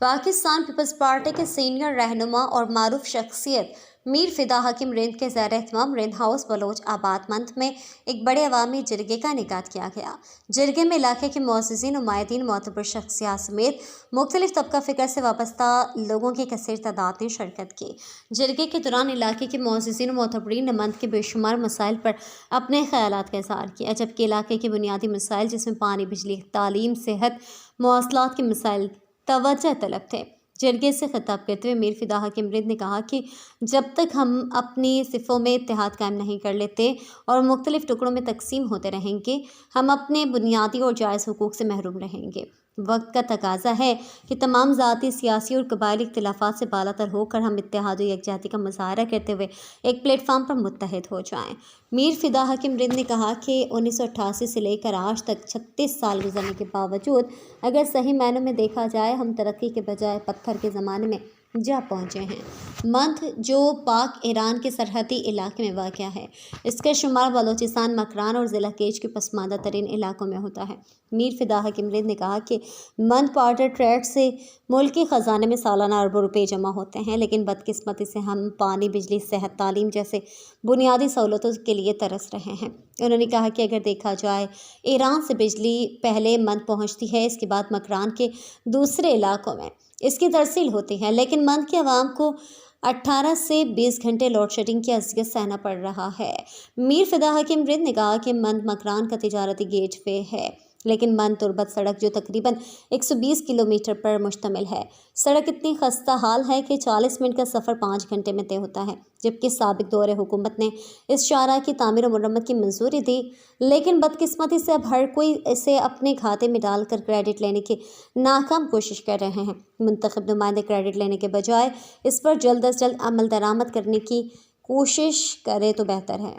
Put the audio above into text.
Pakistan peoples party के senior रहनुमा और मारूफ शख्सियत मीर फिदा हकीम रिंद के ज़ेर एहतमाम रिंद हाउस बलोच आबाद मंथ में एक बड़े अवामी जरगे का इनेकाद किया गया। जरगे में इलाके के मुअज़्ज़िज़ीन, नुमाइंदीन, मोतबर शख्सियात समेत मुख्तलिफ तबका फ़िक्र से वाबस्ता लोगों की कसीर तादाद ने शिरकत की। जरगे के दौरान इलाके के मुअज़्ज़िज़ीन और मोतबरीन ने मंथ के बेशुमार मसाइल पर अपने ख़यालात का इज़हार किया, जबकि इलाके के बुनियादी मसाइल जिसमें पानी, बिजली, तालीम, सेहत, मवासलात के मसाइल तवज्जो तलब थे। जरगे से खिताब करते हुए मीर फिदा हकीम रिंद ने कहा कि जब तक हम अपनी सिफ़ों में इत्तेहाद कायम नहीं कर लेते और मुख्तलिफ टुकड़ों में तकसीम होते रहेंगे, हम अपने बुनियादी और जायज़ हुकूक से महरूम रहेंगे। वक्त का तकाजा है कि तमाम ज़ाती, सियासी और कबायली इख्तिलाफ़ात से बालातर होकर हम इत्तेहाद और यकजहती का मुज़ाहरा करते हुए एक प्लेटफार्म पर मुत्तहिद हो जाएं। मीर फिदा हकीम रिंद ने कहा कि 1988 से लेकर आज तक 36 साल गुजरने के बावजूद अगर सही मायनों में देखा जाए, हम तरक्की के बजाय पत्थर के ज़माने में जा पहुँचे हैं। मंथ जो पाक ईरान के सरहदी इलाके में वाक़या है, इसका शुमार बलोचिस्तान, मकरान और ज़िला केच के पसमानदा तरीन इलाकों में होता है। मीर फिदा हकीम रिंद ने कहा कि मंथ वाटर ट्रेड से मुल्की ख़जाने में सालाना अरबों रुपये जमा होते हैं, लेकिन बदकिस्मती से हम पानी, बिजली, सेहत, तालीम जैसे बुनियादी सहूलतों के लिए तरस रहे हैं। उन्होंने कहा कि अगर देखा जाए, ईरान से बिजली पहले मंथ पहुँचती है, इसके बाद मकरान के दूसरे इलाकों में इसकी तरसील होती है, लेकिन मंथ के अवाम को 18 से 20 घंटे लोड शेडिंग की अज़ियत सहना पड़ रहा है। मीर फिदा हकीम रिंद ने कहा कि मंथ मकरान का तिजारती गेटवे है, लेकिन मंथ तुर्बत सड़क जो तकरीबन 120 किलोमीटर पर मुश्तमिल है, सड़क इतनी खस्ता हाल है कि 40 मिनट का सफ़र 5 घंटे में तय होता है। जबकि साबिक़ दौरे हुकूमत ने इस शाहराह की तामीर और मरम्मत की मंजूरी दी, लेकिन बदकिस्मती से अब हर कोई इसे अपने खाते में डालकर क्रेडिट लेने की नाकाम कोशिश कर रहे हैं। मुंतखब नुमाइंदे क्रेडिट लेने के बजाय इस पर जल्द अज जल्द अमल दरामद करने की कोशिश करे तो बेहतर है।